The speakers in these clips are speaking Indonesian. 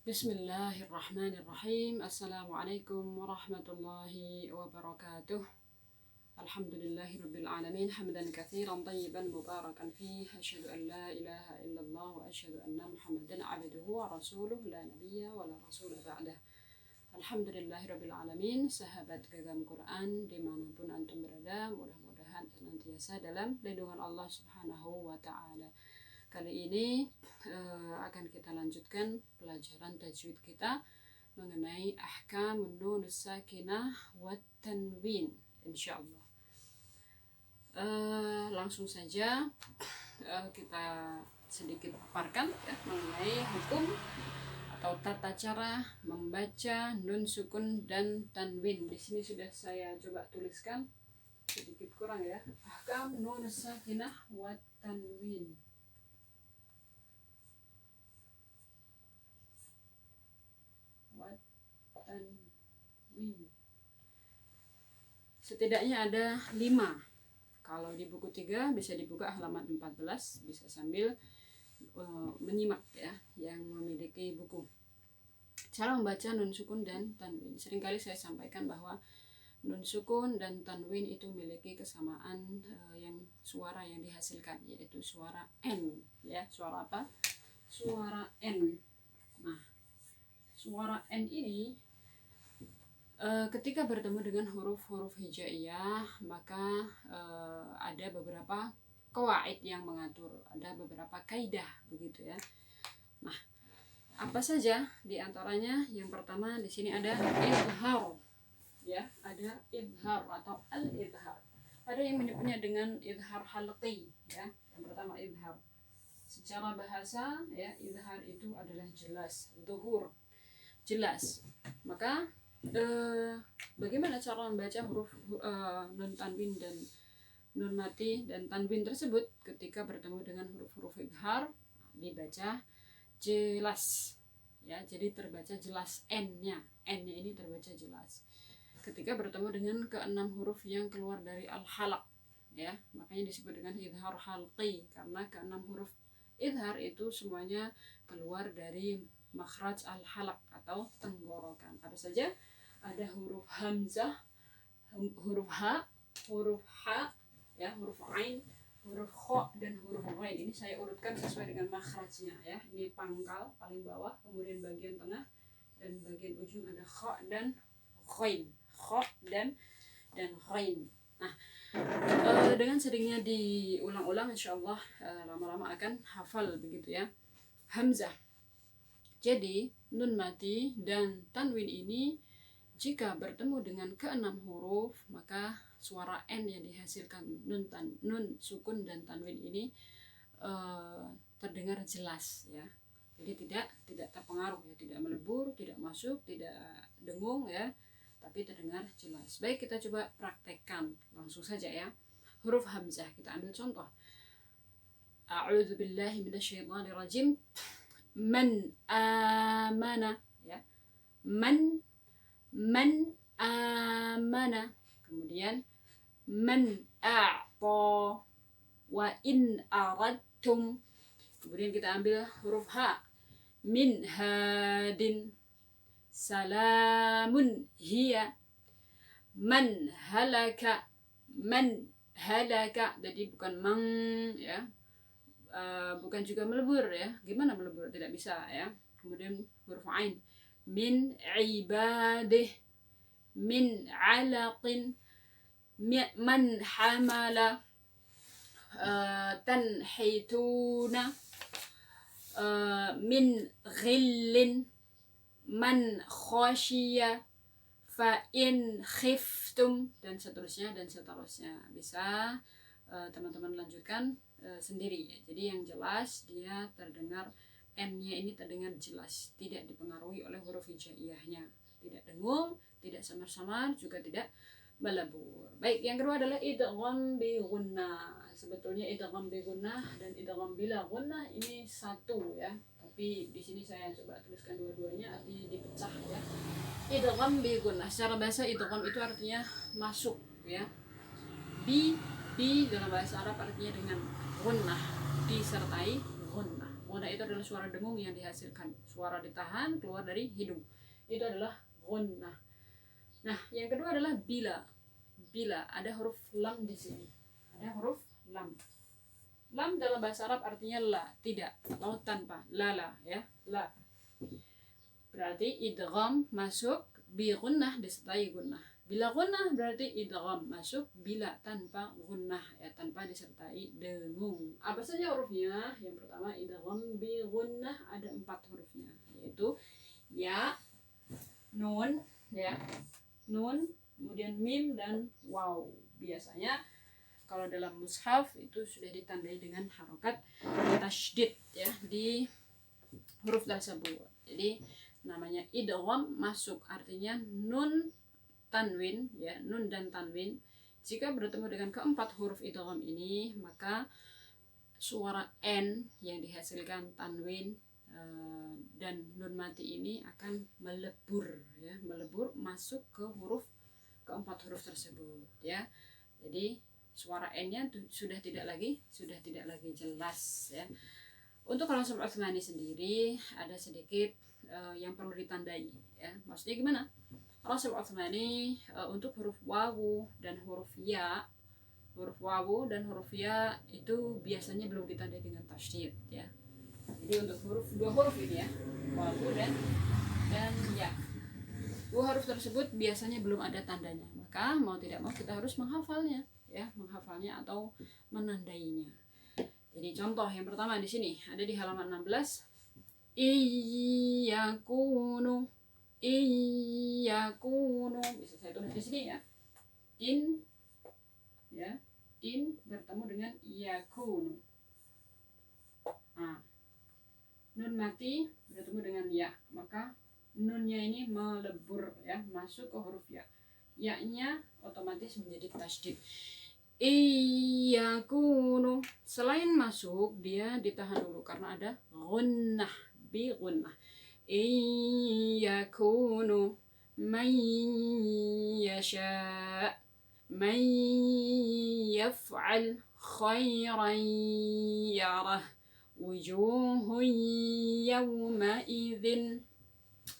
Bismillahirrahmanirrahim. Assalamualaikum warahmatullahi wabarakatuh. Alhamdulillahirabbil alamin hamdan katsiran tayyiban mubarakan fihi asyhadu an la ilaha illallah wa asyhadu anna Muhammadan 'abduhu wa rasuluh la nabiyya wa la rasula ba'dah. Alhamdulillahirabbil alamin, sahabat Gagam Quran dimanapun antum berada, mudah-mudahan senantiasa dalam lindungan Allah Subhanahu wa taala. Kali ini akan kita lanjutkan pelajaran tajwid kita mengenai ahkam nun sakinah wa tanwin, insyaallah. Langsung saja kita sedikit paparkan ya, mengenai hukum atau tata cara membaca nun sukun dan tanwin. Di sini sudah saya coba tuliskan, sedikit kurang ya. Ahkam nun sakinah wa tanwin. Setidaknya ada 5. Kalau di buku 3 bisa dibuka halaman 14, bisa sambil menyimak ya yang memiliki buku. Cara membaca nun sukun dan tanwin. Seringkali saya sampaikan bahwa nun sukun dan tanwin itu memiliki kesamaan yang suara yang dihasilkan, yaitu suara N ya. Suara apa? Suara N. Nah, suara N ini ketika bertemu dengan huruf-huruf hijaiyah, maka ada beberapa qawaid yang mengatur, ada beberapa kaidah begitu ya. Nah, apa saja di antaranya? Yang pertama di sini ada idhar ya, ada idhar atau al-idhar. Ada yang menyebutnya dengan idhar halqi ya. Yang pertama idhar. Secara bahasa ya, idhar itu adalah jelas, zuhur, jelas. Maka bagaimana cara membaca huruf nun tanwin dan nun mati dan tanwin tersebut ketika bertemu dengan huruf-huruf idhar? Dibaca jelas ya, jadi terbaca jelas N-nya ini terbaca jelas ketika bertemu dengan ke-6 huruf yang keluar dari al-halaq ya. Makanya disebut dengan idhar halqi, karena ke-6 huruf idhar itu semuanya keluar dari makhraj al-halaq atau tenggorokan. Apa saja? Ada huruf hamzah, huruf ha, huruf ha ya, huruf ain, huruf kha dan huruf ghain. Ini saya urutkan sesuai dengan makhrajnya ya. Ini pangkal paling bawah, kemudian bagian tengah dan bagian ujung ada kha dan ghain. Kha dan ghain. Nah, dengan seringnya diulang-ulang insyaallah lama-lama akan hafal begitu ya. Hamzah. Jadi nun mati dan tanwin ini jika bertemu dengan ke-6 huruf, maka suara N yang dihasilkan nun sukun dan tanwin ini terdengar jelas ya. Jadi tidak terpengaruh ya, tidak melebur, tidak masuk, tidak dengung ya, tapi terdengar jelas. Baik, kita coba praktekkan langsung saja ya. Huruf hamzah kita ambil contoh. A'udzu billahi minasyaitonir rajim. Man amana ya. Man amana. Kemudian man a'ta wa in aradtum. Kemudian kita ambil huruf ha. Min hadin. Salamun hiya. Man halaka. Jadi bukan mang ya. Bukan juga melebur ya. Gimana melebur? Tidak bisa ya. Kemudian huruf ain. Min ibadih, min alaqin, man hamala, tanhituna, min ghillin, man khashiya, fa in khiftum, dan seterusnya. Bisa teman-teman lanjutkan sendiri ya. Jadi yang jelas dia terdengar, N-nya ini terdengar jelas, tidak dipengaruhi oleh huruf hijaiyahnya, tidak dengung, tidak samar-samar, juga tidak melebur. Baik, yang kedua adalah idgham bi gunnah. Sebetulnya idgham bi gunnah dan idgham bila gunnah ini satu ya, tapi di sini saya coba tuliskan dua-duanya, artinya dipecah ya. Idgham bi gunnah, secara bahasa idgham itu artinya masuk ya. Bi dalam bahasa Arab artinya dengan gunnah, disertai gunnah. Gunnah itu adalah suara dengung yang dihasilkan, suara ditahan keluar dari hidung. Itu adalah gunnah. Nah, yang kedua adalah bila. Bila ada huruf lam di sini. Ada huruf lam. Lam dalam bahasa Arab artinya la, tidak atau tanpa. Lala ya, la. Berarti idgham masuk bi gunnah disertai gunnah. Bila gunnah berarti idgham masuk bila tanpa gunnah ya, tanpa disertai dengung. Apa saja hurufnya? Yang pertama idgham bi gunnah ada 4 hurufnya, yaitu ya, nun ya, nun, kemudian mim dan waw. Biasanya kalau dalam mushaf itu sudah ditandai dengan harokat tasydid ya di huruf tersebut. Jadi namanya idgham masuk, artinya nun tanwin ya, nun dan tanwin jika bertemu dengan keempat huruf idgham ini, maka suara n yang dihasilkan tanwin dan nun mati ini akan melebur ya, melebur masuk ke keempat huruf tersebut ya. Jadi suara n-nya sudah tidak lagi jelas ya. Untuk kalau Sab'ul Utsmani sendiri ada sedikit yang perlu ditandai ya. Maksudnya gimana? Kalau Sab'ul Utsmani untuk huruf wawu dan huruf ya, huruf wawu dan huruf ya itu biasanya belum ditandai dengan tasydid ya. Jadi untuk dua huruf ini ya, wawu dan ya, dua huruf tersebut biasanya belum ada tandanya. Maka mau tidak mau kita harus menghafalnya ya, menghafalnya atau menandainya. Jadi contoh yang pertama di sini ada di halaman 16. Iyakunu, bisa saya tulis di sini ya. In ya, in bertemu dengan yakunu. Nah, nun mati bertemu dengan ya, maka nunnya ini melebur ya, masuk ke huruf ya. Ya-nya otomatis menjadi tasydid. Iyakunu, selain masuk dia ditahan dulu karena ada gunnah, bi gunnah. Iyakunu man yasha man yaf'al khairan yarah wujuhun yawma idzin.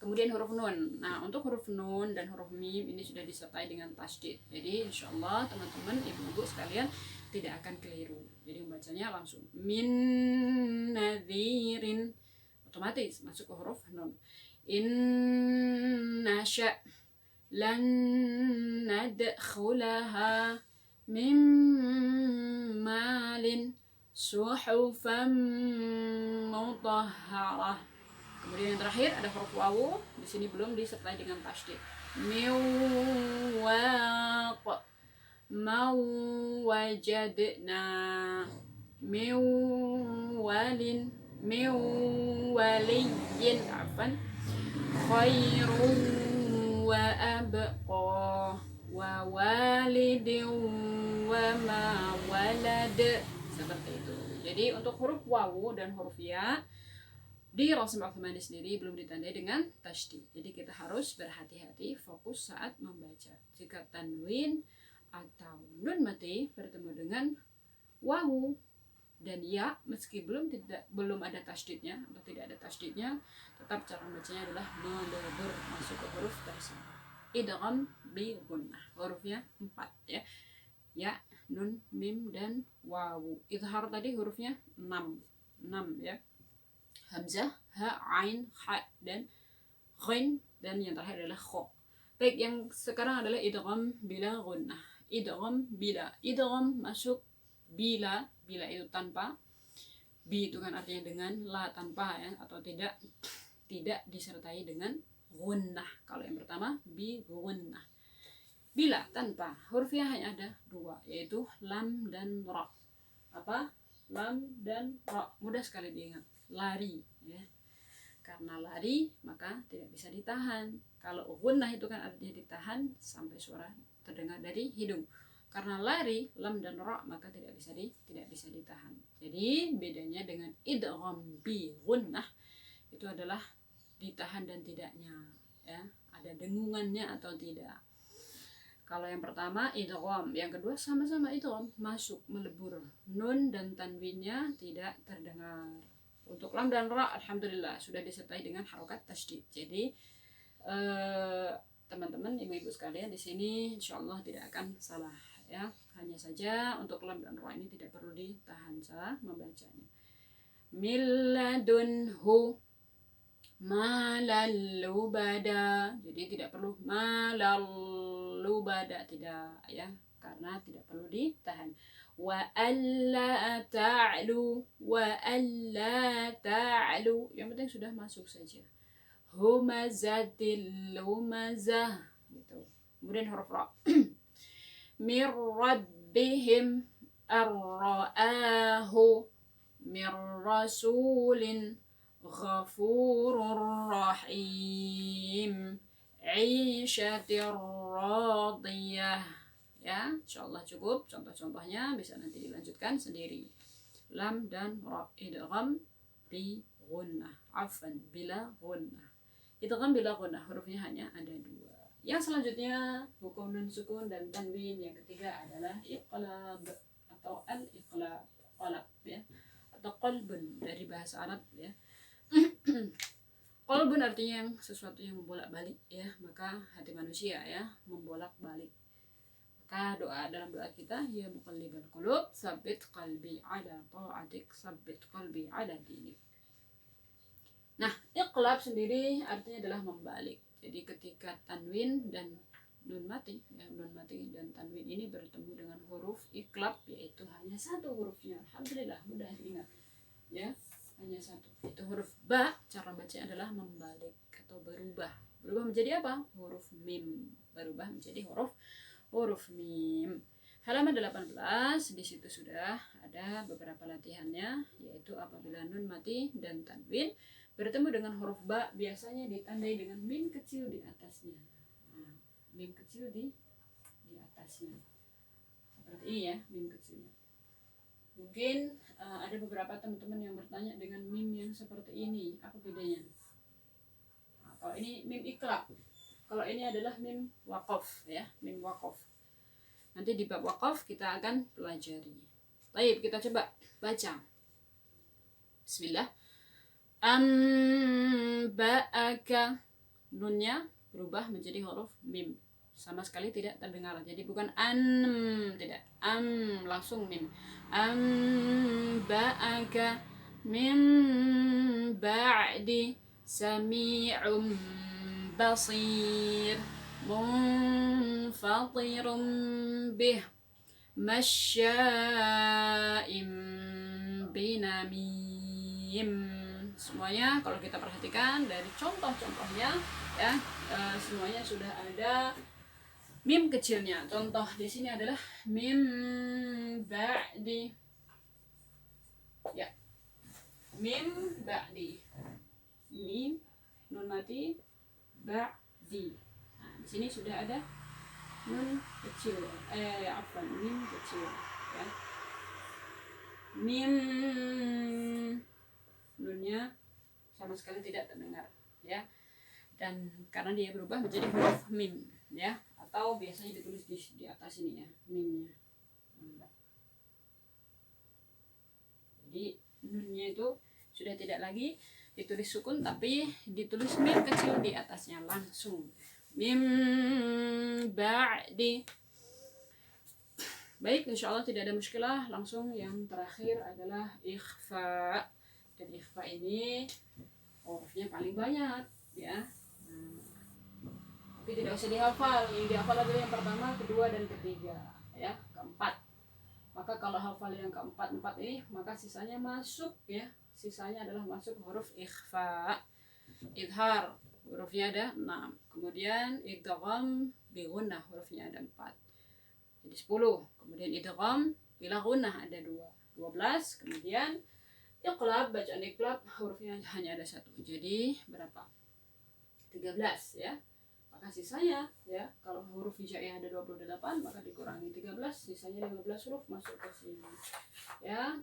Kemudian huruf nun. Nah, untuk huruf nun dan huruf mim ini sudah disertai dengan tasydid. Jadi insyaallah teman-teman, ibu-ibu sekalian tidak akan keliru. Jadi membacanya langsung min nadhirin, otomatis masuk ke huruf nun. Inna sya' lan nadkhulaha min malin suhufan mutahharah. Kemudian yang terakhir ada huruf wawu, di sini belum disertai dengan tasydid. Miwaq, mawajadna, miwalin, miwaliyin, afan, khairun wa abqa, wa walidin wa ma walad. Seperti itu. Jadi untuk huruf wawu dan huruf ya di Rasim Utsmani sendiri belum ditandai dengan tasydid. Jadi kita harus berhati-hati, fokus saat membaca. Jika tanwin atau nun mati bertemu dengan wawu dan ya, meski belum ada tasydidnya atau tidak ada tasydidnya, tetap cara membacanya adalah melebur masuk ke huruf tersebut. Idgham bi gunnah. Hurufnya 4 ya. Ya, nun, mim dan wawu. Izhar tadi hurufnya 6 ya. Hamzah, ha, ain, ha dan ghain, dan yang terakhir adalah kha. Baik, yang sekarang adalah idgham bila gunnah. Idgham bila. Idgham masuk bila itu tanpa. Bi itu kan artinya dengan, la tanpa ya, atau tidak disertai dengan gunnah. Kalau yang pertama bi gunnah. Bila tanpa, hurufnya hanya ada 2, yaitu lam dan ra. Apa? Lam dan ra. Mudah sekali diingat. Lari ya. Karena lari maka tidak bisa ditahan. Kalau gunnah itu kan artinya ditahan sampai suara terdengar dari hidung. Karena lari lam dan ra maka tidak bisa ditahan. Jadi bedanya dengan idgham bi gunnah itu adalah ditahan dan tidaknya ya, ada dengungannya atau tidak. Kalau yang pertama idgham, yang kedua sama-sama idgham, masuk melebur, nun dan tanwinnya tidak terdengar. Untuk lam dan ra alhamdulillah sudah disertai dengan harokat tasydid. Jadi teman-teman ibu-ibu sekalian di sini insyaallah tidak akan salah ya. Hanya saja untuk lam dan ra ini tidak perlu ditahan salah membacanya. Milladunhu malalubada, jadi tidak perlu malalubada, tidak ya, karena tidak perlu ditahan. Wa alla ta'lu, yang penting sudah masuk saja. Humazatil lumazah gitu. Kemudian huruf ra. Mir rabbihim ar-ra'ahu mir rasulin ghafurur rahim 'ishatir radiyah. Ya, insyaallah cukup contoh-contohnya, bisa nanti dilanjutkan sendiri. Lam dan ra, idgham bi gunnah, afan bila gunnah. Idgham bila gunnah, hurufnya hanya ada 2. Yang selanjutnya hukum nun sukun dan tanwin. Yang ketiga adalah iqlab atau al-iqlab, qalab ya, atau qalbun dari bahasa Arab ya. Qalbun artinya yang sesuatu yang membolak-balik ya, maka hati manusia ya membolak-balik. Maka doa dalam doa kita, ya muqallibal qulub tsabbit qalbi ala ta'atik, tsabbit qalbi ala dinik. Nah, iqlab sendiri artinya adalah membalik. Jadi ketika tanwin dan nun mati ya, nun mati dan tanwin ini bertemu dengan huruf iqlab, yaitu hanya satu hurufnya. Alhamdulillah mudah diingat ya, hanya satu, itu huruf ba. Cara bacanya adalah membalik atau berubah menjadi apa? Huruf mim, berubah menjadi huruf mim. Halaman 18, di situ sudah ada beberapa latihannya, yaitu apabila nun mati dan tanwin bertemu dengan huruf ba, biasanya ditandai dengan mim kecil di atasnya. Nah, mim kecil di atasnya seperti ini ya, mim kecilnya. Mungkin ada beberapa teman-teman yang bertanya dengan mim yang seperti ini, apa bedanya? Nah, kalau ini mim iqlab, kalau ini adalah mim waqaf ya, mim waqaf. Nanti di bab waqaf kita akan pelajari. Baik, kita coba baca. Bismillah. Amba'aka, nunnya berubah menjadi huruf mim, sama sekali tidak terdengar. Jadi bukan tidak, langsung mim. Amba'aka min ba'di sami'um basir munfatirum bih masya'im binamim. Semuanya kalau kita perhatikan dari contoh-contohnya ya, semuanya sudah ada mim kecilnya. Contoh di sini adalah mim ba'di ya, mim ba'di, mim nun mati ba'di. Nah, di sini sudah ada nun kecil, mim kecil ya. Mim, nunnya sama sekali tidak terdengar ya, dan karena dia berubah menjadi huruf mim ya, atau biasanya ditulis di atas ini ya, mimnya. Jadi nunnya itu sudah tidak lagi ditulis sukun, tapi ditulis mim kecil di atasnya langsung. Mim ba'di. Baik, insyaallah tidak ada muskilah. Langsung yang terakhir adalah ikhfa. Dan ikhfa ini hurufnya paling banyak ya. Tapi tidak usah dihafal. Yang dihafal adalah yang pertama, kedua, dan ketiga ya, keempat. Maka kalau hafal yang keempat ini, maka sisanya masuk ya. Sisanya adalah masuk huruf ikhfa. Idhar, hurufnya ada 6. Kemudian idgham bi gunnah, hurufnya ada 4. Jadi 10. Kemudian idgham bila gunnah ada 12. Kemudian iqlab, bacaan iqlab hurufnya hanya ada 1. Jadi berapa? 13 ya. Maka sisanya ya, kalau huruf hijaiyah ada 28, maka dikurangi 13, sisanya 15 huruf masuk ke sini. Ya.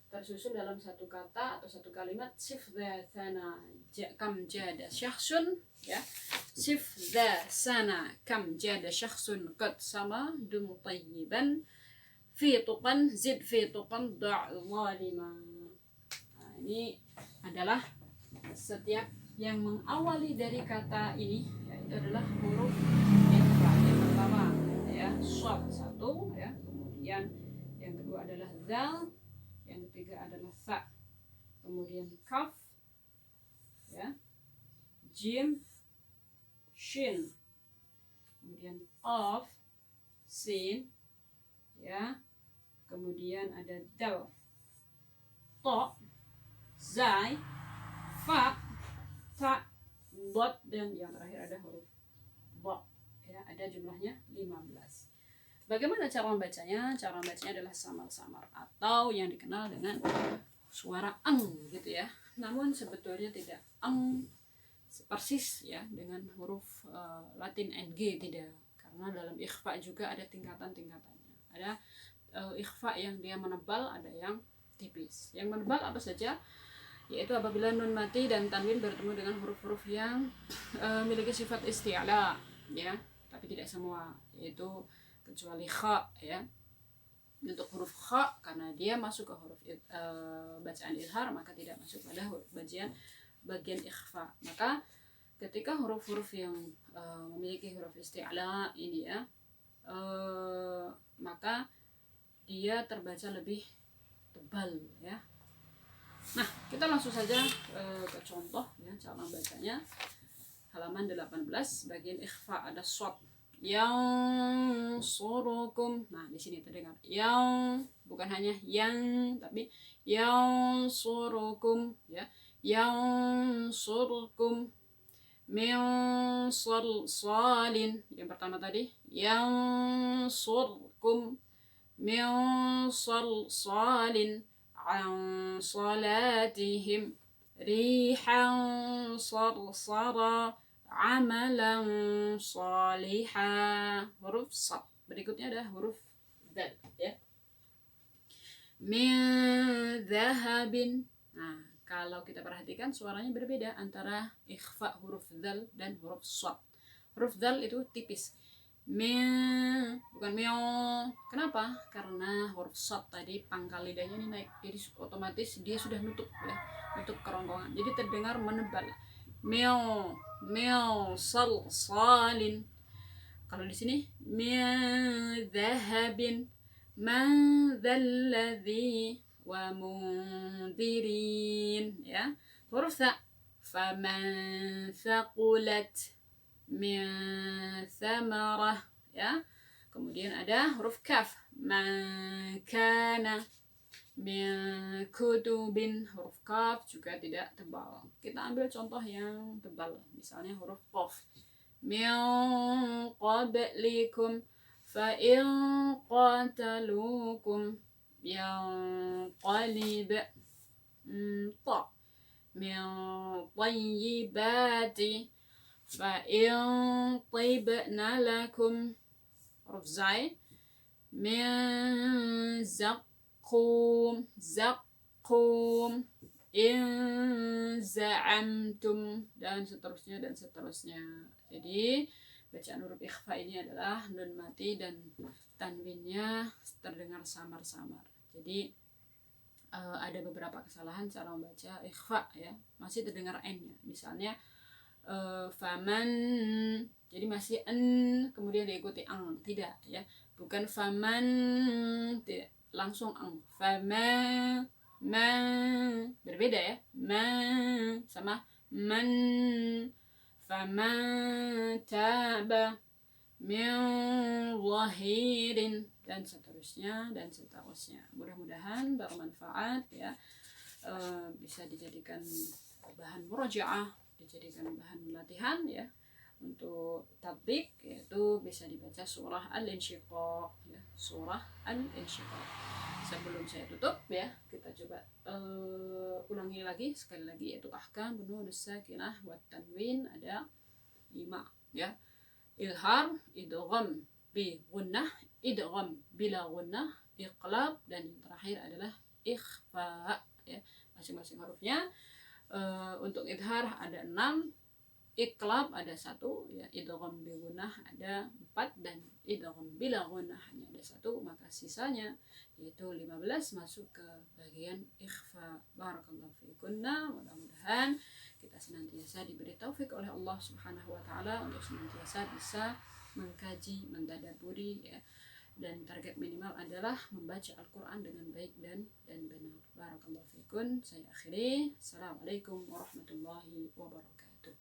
Tersusun dalam satu kata atau satu kalimat. Sif dha sana kam jada syakhsun ya. Sif dha sana kam jada syakhsun qad sama dum tayyiban fi tuqan zid fi tuqan da' zalima. Nah, ini adalah setiap yang mengawali dari kata ini, yaitu adalah huruf ikhfa. Yang pertama ya shad satu ya, kemudian yang kedua adalah zal, yang ketiga adalah sa, kemudian kaf ya, jim, shin, kemudian qaf, sin ya, kemudian ada dal, ta, zai, fa, ta, dot, dan yang terakhir ada huruf ba ya, ada jumlahnya 15. Bagaimana cara membacanya? Cara membacanya adalah samar-samar atau yang dikenal dengan suara eng gitu ya. Namun sebetulnya tidak eng persis ya dengan huruf Latin NG, tidak, karena dalam ikhfa juga ada tingkatan-tingkatannya. Ada ikhfa yang dia menebal, ada yang tipis. Yang menebal apa saja? Yaitu apabila nun mati dan tanwin bertemu dengan huruf-huruf yang memiliki sifat isti'la ya, tapi tidak semua, yaitu kecuali kha ya. Untuk huruf kha karena dia masuk ke huruf bacaan izhar, maka tidak masuk pada bagian ikhfa. Maka ketika huruf-huruf yang memiliki huruf isti'la ini ya, maka dia terbaca lebih tebal ya. Nah, kita langsung saja ke contoh ya, cara membacanya. Halaman 18 bagian ikhfa ada shad. Yang surukum. Nah, di sini terdengar yang, bukan hanya yang, tapi yang surukum ya. Yang surukum min salsalin. Yang pertama tadi yang surukum min salsalin an salatihim rihan sarsara amalan saliha. Huruf sad. Berikutnya ada huruf dal ya. Min zahabin. Nah, kalau kita perhatikan suaranya berbeda antara ikhfa huruf dal dan huruf sad. Huruf dal itu tipis. Min, bukan meo. Kenapa? Karena huruf sad tadi pangkal lidahnya ini naik, jadi otomatis dia sudah nutup ya, nutup kerongkongan, jadi terdengar menebal. Meo, meo, salsalin. Kalau di sini min dhahabin, man dzalladzi wa mundirin ya. Huruf sa, faman thaqulat min thamarah ya. Kemudian ada huruf kaf, man kana min kutubin. Huruf kaf juga tidak tebal. Kita ambil contoh yang tebal, misalnya huruf qaf, min qablikum fa in qatalukum yanqalib. Ta, min tayyibati fa in tibna lakum. Huruf zai, min zaqum in za'amtum, dan seterusnya dan seterusnya. Jadi bacaan huruf ikhfa ini adalah nun mati dan tanwinnya terdengar samar-samar. Jadi ada beberapa kesalahan cara membaca ikhfa ya, masih terdengar n-nya. Misalnya faman, jadi masih n kemudian diikuti ang, tidak ya, bukan faman tidak langsung ang. Faman, man, berbeda ya, man sama man. Faman taba min zahirin, dan seterusnya dan seterusnya. Mudah-mudahan bermanfaat ya, bisa dijadikan bahan murajaah, dijadikan bahan latihan ya untuk tatbik, yaitu bisa dibaca surah Al-Insyiqaq ya, surah Al-Insyiqaq. Sebelum saya tutup ya, kita coba ulangi lagi sekali lagi, yaitu ahkam nun sakinah wa tanwin ada 5 ya. Ilhar, idgham bi gunnah, idgham bila gunnah, iqlab, dan yang terakhir adalah ikhfa ya. Masing-masing hurufnya untuk idhar ada 6, iqlab ada 1 ya, idgham bi gunnah ada 4, dan idgham bila gunnah hanya ada 1, maka sisanya yaitu 15 masuk ke bagian ikhfa. Barakallahu fiikum. fikunna. Mudah-mudahan kita senantiasa diberi taufik oleh Allah Subhanahu wa taala untuk senantiasa bisa mengkaji, mentadabburi ya. Dan target minimal adalah membaca Al-Qur'an dengan baik dan benar. Barakallahu fikun. Saya akhiri. Assalamualaikum warahmatullahi wabarakatuh.